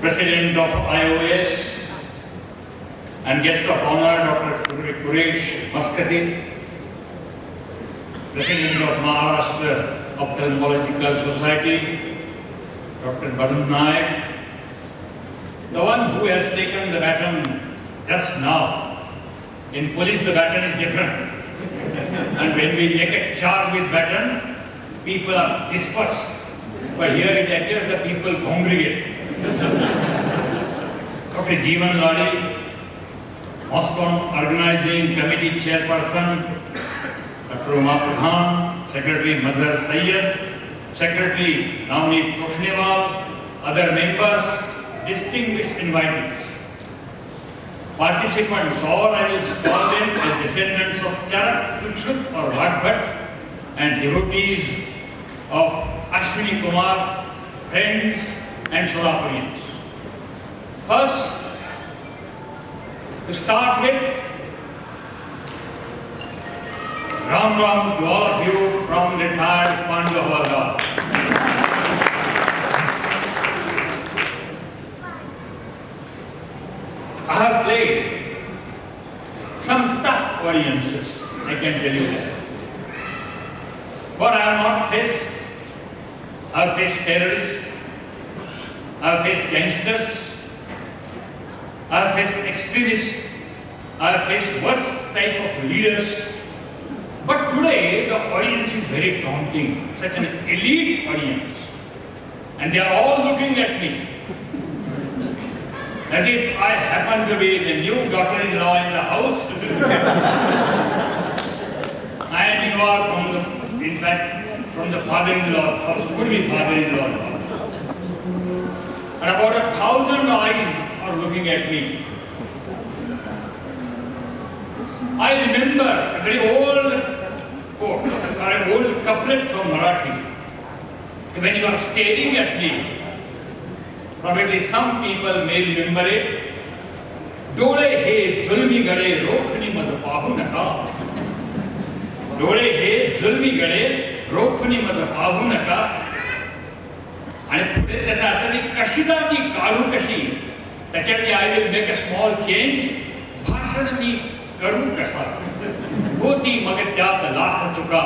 President of IOS, and guest of honor Dr. Quresh Muscati, President of Maharashtra Ophthalmological Society, Dr. Barun Naik, the one who has taken the baton just now. In police, the baton is different. And when we make a charge with baton, people are dispersed. But here it appears that people congregate. Dr. Jeevan Ladi, Moscow Organizing Committee Chairperson, Dr. Uma Pradhan, Secretary Mazhar Sayyed, Secretary Navneet Toshnewal, other members, distinguished invitees. Participants, all I will call them as descendants of Charak, Sushrup or Bhagbhat, and devotees of Ashwini Kumar, friends and Solapurians. First, to start with, Ram Ram to all of you from retired Pandu Havaldar. I have played some tough audiences, I can tell you that. But I have not faced, I have faced terrorists, I have faced gangsters, I have faced extremists, I have faced worst type of leaders. But today the audience is very daunting, such an elite audience. And they are all looking at me. As if I happen to be the new daughter-in-law in the house. And you are from the, in fact, from the father-in-law's house, could be father-in-law's house. And about 1,000 eyes are looking at me. I remember a very old quote, or an old couplet from Marathi. When you are staring at me, probably some people may remember it. Dole he zulmi gade rokhni maz pahu naka. Dole he zulmi gade rokhni maz pahu naka. आणि पुढे त्याचा असं नाही कशीदा ती काढू कशी त्याच्यात I will make a small change भाषण मी करू कसा होती मग त्यात लाख चुका.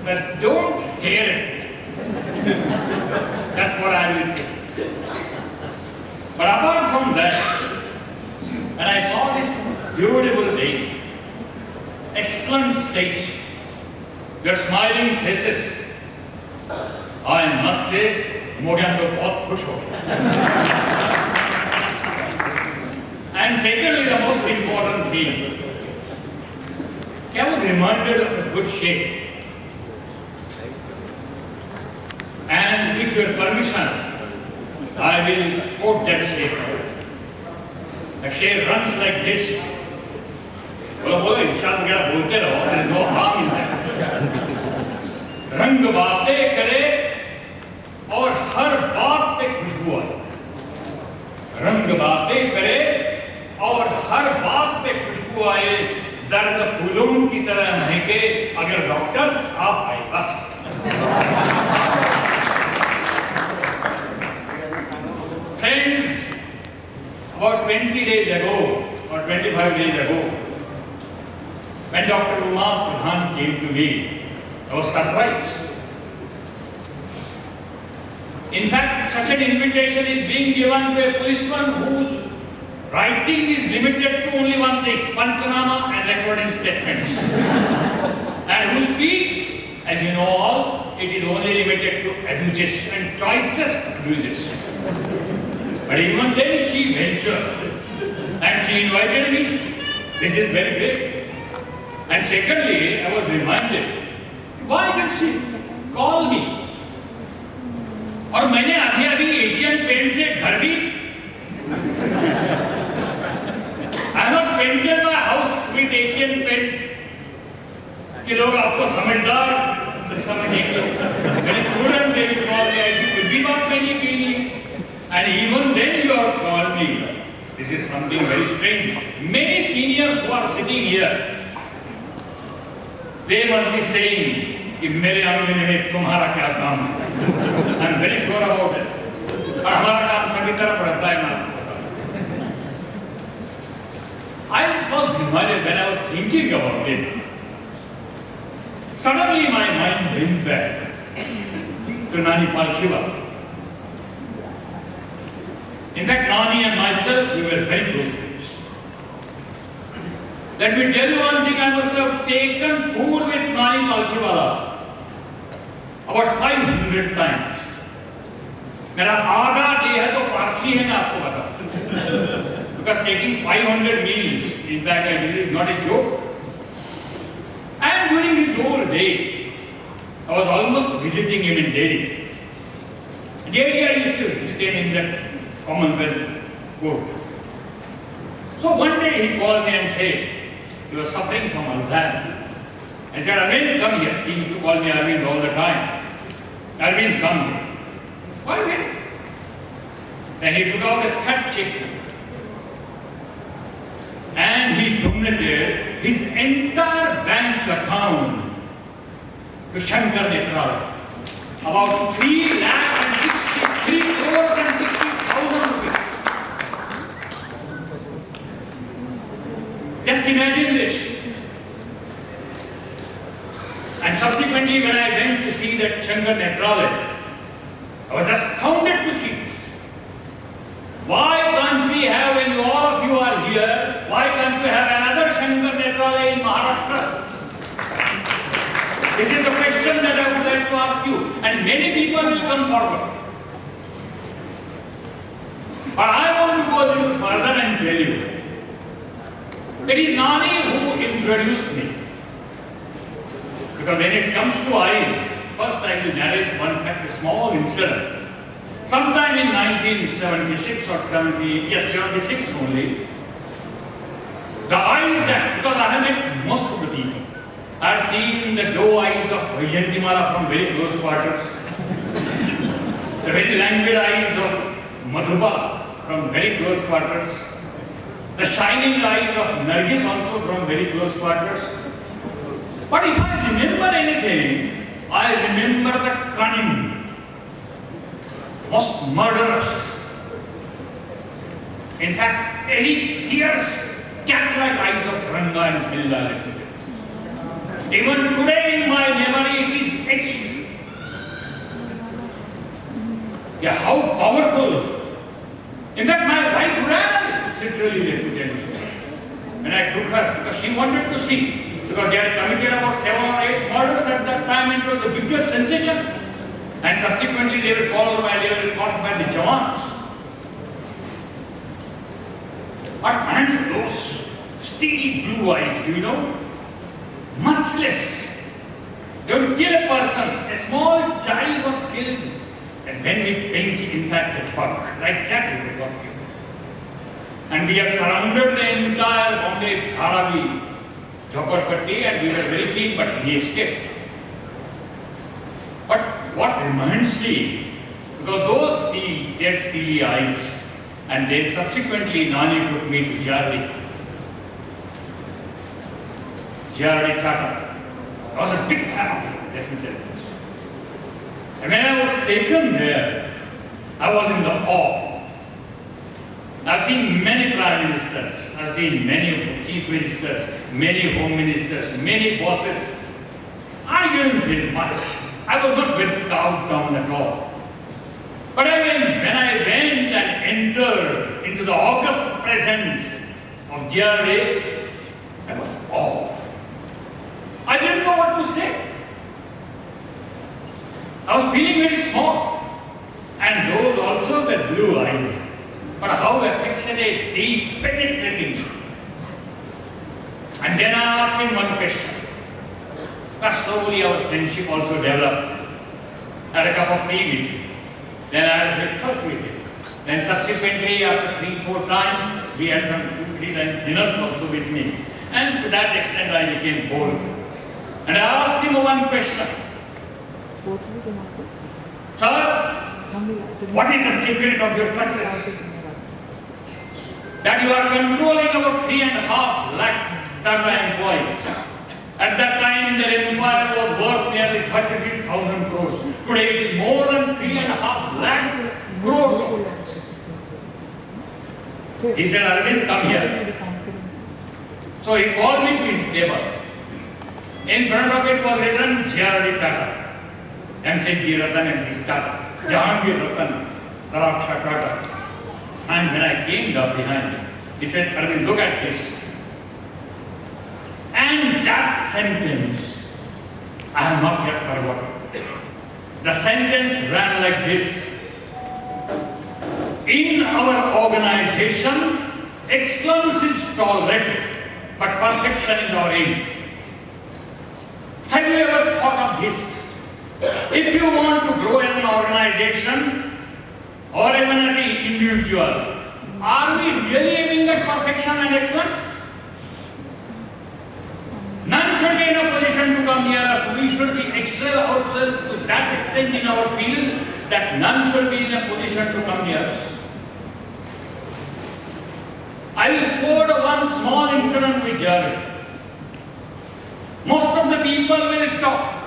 But don't stare at me. That's what I will say. But apart from that, when I saw this beautiful face, excellent stage, their smiling faces, I must say, मोड़ियां लोग बहुत खुश हो गए. And secondly, the most important thing, I was reminded of a good shape. And with your permission, I will quote that shape. The shape runs like this. बोलो बोलो इंसान वगैरह बोलते रहो, there is no harm in that. रंग बातें करे और हर बात पे खुशबू आए. रंग बातें करे और हर बात पे खुशबू आए. दर्द फूलों की तरह महके अगर डॉक्टर्स आप आए बस. Friends, about 20 days ago or 25 days ago, when Dr. Uma Pradhan came to me, I was surprised. In fact, such an invitation is being given to a policeman whose writing is limited to only one thing, Panchanama and recording statements. And who speaks, as you know all, it is only limited to abuses and choicest abuses. But even then she ventured and she invited me. This is very great. And secondly, I was reminded, why did she call me? और मैंने अभी अभी Asian paint से घर भी I have not painted my house with Asian paint कि लोग आपको समझदार समझेंगे. Very prudent they will call me. I think बुद्धि बात मैंने की नहीं. And even then you have called me. This is something very strange. Many seniors who are sitting here, they must be saying कि मेरे आंगन में तुम्हारा क्या काम है. I am very sure about it. और हमारा काम सभी तरफ रहता है, मैं आपको बताऊं। I was reminded when I was thinking about it. Suddenly my mind went back to Nani Palkhiwala. In fact, Nani and myself, we were very close friends. Let me tell you one thing, I must have taken food with Nani Palkhiwala about 500 times. मेरा आधा day है तो पारसी है, मैं आपको बताऊं. Because taking 500 meals, in fact, I did it, not a joke. And during his whole day, I was almost visiting him in Delhi. Daily I used to visit him in that Commonwealth Court. So one day he called me and said, he was suffering from Alzheimer. I said, Arvind, come here. He used to call me Arvind all the time. Arvind, come here. Why wait? And he took out a fat check. And he donated his entire bank account to Shankar Netral. About 3 crores and 60,000 rupees. Just imagine this. And subsequently when I went to see that Shankar Netral, I was astounded to see this. Why can't we have, when all of you are here, why can't we have another Shankar Netral in Maharashtra? This is the question that I would like to ask you, and many people will come forward. But I want to go a little further and tell you, it is Nani who introduced me. Because when it comes to eyes, first I will narrate one fact, a small incident. Sometime in 1976 or 76 only, the eyes that, because I have met most of the people, I have seen the doe eyes of Vaijayantimala from very close quarters, the very languid eyes of Madhuba from very close quarters, the shining eyes of Nargis also from very close quarters. But if I remember anything, I remember the cunning, most murderous, in fact, very fierce, cat-like eyes of Ranga and Billa. Even today in my memory it is etched. Yeah, how powerful. In fact, my wife ran, literally, let me tell you. When I took her, because she wanted to see, because they had committed about 7 or 8 murders at that time, and it was the biggest sensation. And subsequently they were caught by the Jawans. But man, those steely blue eyes, do you know? Merciless. They would kill a person. A small child was killed. And when we pinch, in fact, a buck, like cattle, it was killed. And we have surrounded the entire Bombay Dharavi, Jhokarpatti, and we were very keen, but he escaped. But what reminds me, because those they had steely eyes, and then subsequently Nani took me to Jardi Tata. I was a big family, let me tell you this. And when I was taken there, I was in the awe. I've seen many prime ministers, I've seen many chief ministers, many home ministers, many bosses. I didn't feel much. I was not very cowed down at all. But when I went and entered into the august presence of Jardi, I was awed. I didn't know what to say. I was feeling very small. And those also the blue eyes. But how affectionate, deep, penetrating. And then I asked him one question. Slowly our friendship also developed. Had a cup of tea with him. Then I had breakfast with him. Then subsequently, after 3-4 times, we had some 2-3 times dinners also with me. And to that extent, I became bold. And I asked him one question. Sir, what is the secret of your success? That you are controlling about 3.5 lakh Tata employees. At that time, the empire was worth nearly 33,000 crores. Today, it is more than 3.5 lakh crores of He said, Arvind, come here. So he called me to his table. In front of it was written J.R.D. Tata, M.C.G. Ratan and this Tata, Jahangir Ratan, Taraksha Tata. And when I came up behind him, he said, Arvind, look at this. And that sentence, I have not yet forgotten. The sentence ran like this. In our organization, excellence is tolerated, but perfection is our aim. Have you ever thought of this? If you want to grow as an organization or even as an individual, are we really aiming at perfection and excellence? None should be in a position to come near us. We should be excel ourselves to that extent in our field that none should be in a position to come near us. I will quote one small incident with Jerry. Most of the people will talk.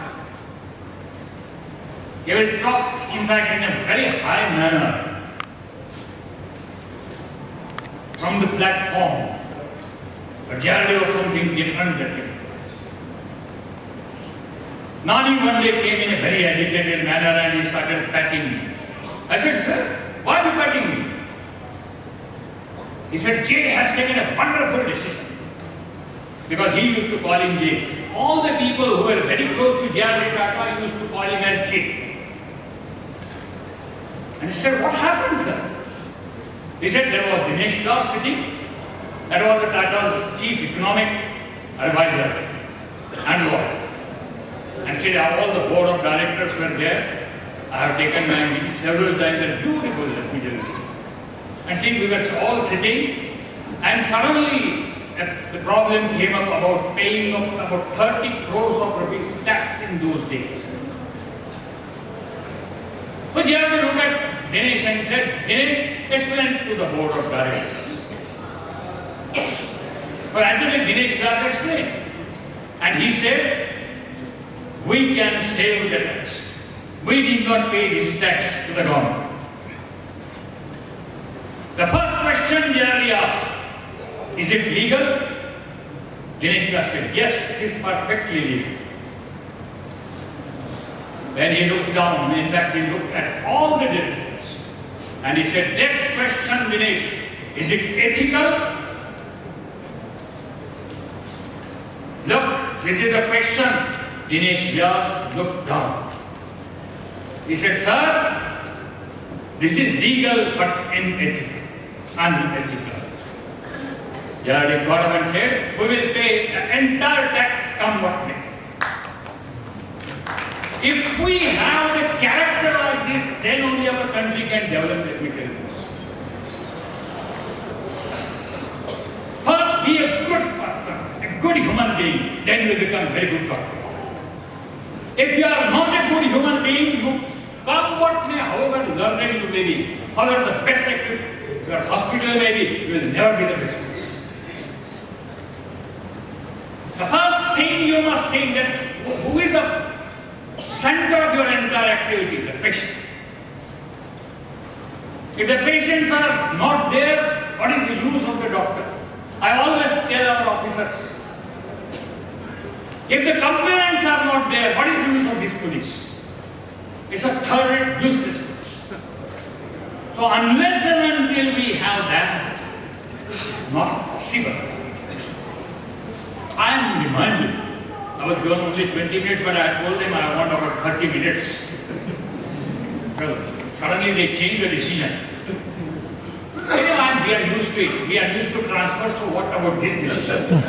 They will talk, in fact, in a very high manner from the platform. But Jerry was something different that day. Nani one day came in a very agitated manner and he started patting me. I said, sir, why are you patting me? He said, Jay has taken a wonderful decision. Because he used to call him Jay. All the people who were very close to J.R.D. Tata used to call him as Jay. And he said, what happened, sir? He said, there was Dinesh Das sitting. That was the Tata's chief economic advisor and lawyer. And said, all the board of directors were there. I have taken my meeting several times and beautiful, let me tell you this. And see, we were all sitting, and suddenly the problem came up about paying of about 30 crores of rupees tax in those days. So J.R.D. looked at Dinesh and said, Dinesh, explain to the board of directors. But actually Dinesh Das explained. And he said, we can save the tax. We did not pay this tax to the government. The first question J.R.D. asked, is it legal? Dinesh Das said, yes, it is perfectly legal. Then he looked down, in fact he looked at all the directors and he said, next question Dinesh, is it ethical? Look, this is the question. Dinesh Das looked down. He said, sir, this is legal but unethical. J.R.D. got up and said, we will pay the entire tax come what may. If we have a character like this, then only our country can develop, let me tell you this. First, be a good person, a good human being, then you will become a very good doctor. If you are not a good human being, you come what may, however learned you may be, however the best equipped your hospital may be, you will never be the best. The first thing you must think that who is the center of your entire activity? The patient. If the patients are not there, what is the use of the doctor? I always tell our officers, if the complainants are not there, what is the use of this police? It's a third useless police. So unless and until we have that, it's not possible. I am reminded, I was given only 20 minutes, but I told them I want about 30 minutes. Well, suddenly they changed the decision. We are used to it. We are used to transfer, so what about this decision?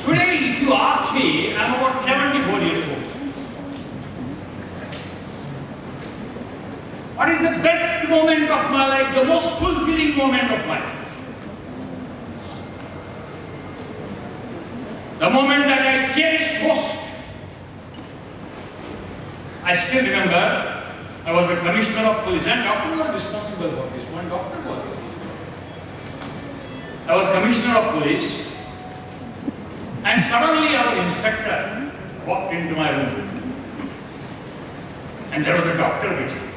Today, if you ask me, I am about 74 years old. What is the best moment of my life, the most fulfilling moment of my life? The moment that I cherish most. I still remember, I was the commissioner of police, and doctor was responsible for this one. Doctor was. I was commissioner of police, and suddenly our inspector walked into my room, and there was a doctor with him.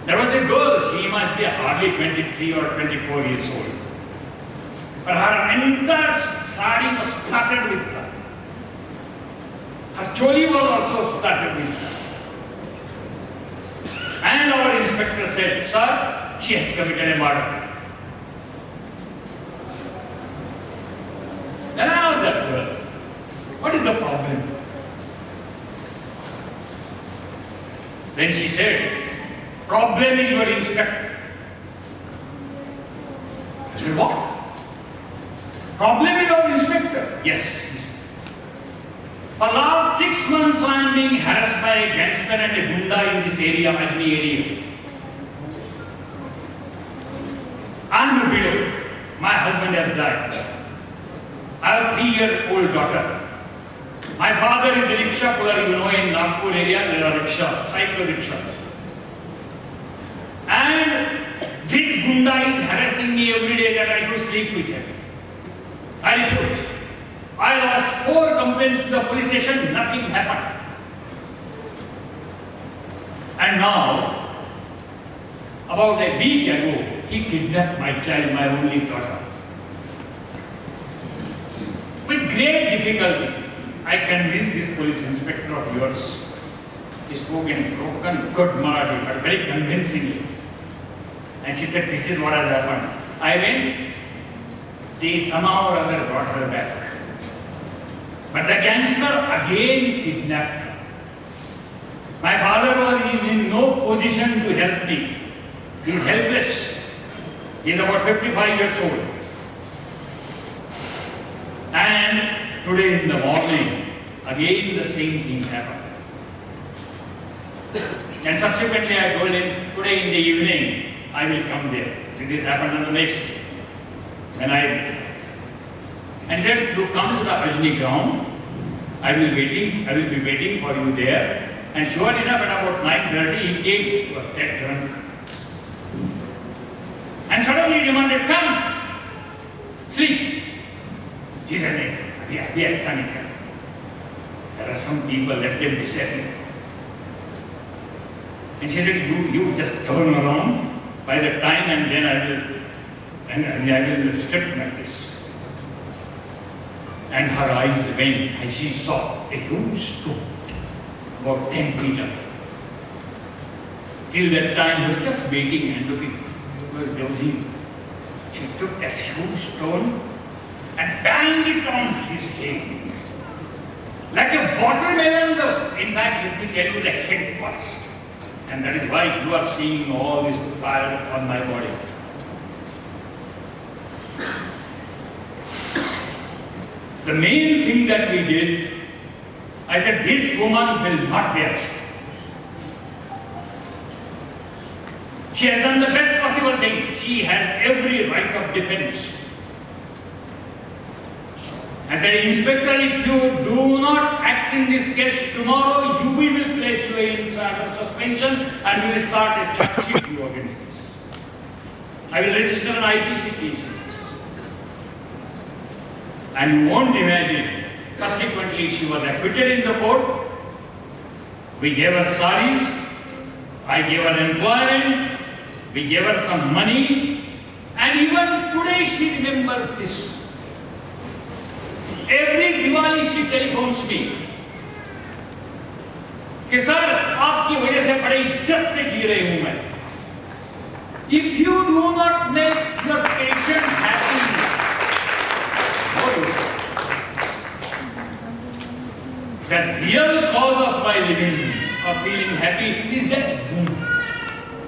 There was a girl, she must be hardly 23 or 24 years old. But her entire sari was started with that. Her choli was also started with that. And our inspector said, sir, she has committed a murder. Then I asked that girl, what is the problem? Then she said, problem is your inspector. I said, what? Problem is your inspector? Yes. For last 6 months I am being harassed by a gangster and a gunda in this area, Ajni area. I am a widow. My husband has died. I have a 3-year-old daughter. My father is a rickshaw puller, you know, in Nagpur area there are rickshaws, cycle rickshaws. And this gunda is harassing me every day that I should sleep with him. I refuse. I lost 4 complaints to the police station, nothing happened. And now, about a week ago, he kidnapped my child, my only daughter. With great difficulty, I convinced this police inspector of yours. He spoke in broken, good Marathi, but very convincingly. And she said, this is what has happened. I went, they somehow or other brought her back. But the gangster again kidnapped her. My father was in no position to help me. He is helpless. He is about 55 years old. And today in the morning, again the same thing happened. And subsequently I told him, today in the evening, I will come there. This happened on the next day. When I met him. And he said, you come to the Ajni ground. I will be waiting for you there. And sure enough, at about 9:30, he came. He was dead drunk. And suddenly he demanded, come, sleep. He said, there are some people, let them disappear. And she said, you just turn around by the time and then I will strip like this. And her eyes went and she saw a huge stone, about 10 feet up. Till that time, he was just waiting and looking. He was dozing. She took that huge stone and banged it on his head. Like a watermelon, in fact, let me tell you, the head burst. And that is why you are seeing all this fire on my body. The main thing that we did, I said, this woman will not be arrested. She has done the best possible thing. She has every right of defense. I said, Inspector, if you do not act in this case tomorrow, we will place you in suspension and we will start a charge sheet against this. I will register an IPC case. And you won't imagine, subsequently she was acquitted in the court. We gave her saris, I gave her employment, we gave her some money, and even today she remembers this. Every Diwali she telephones me. कि sir आपकी वजह से बड़ी इज्जत से जी रही हूं मैं. If you do not make your patients happy, the real cause of my living, of feeling happy, is that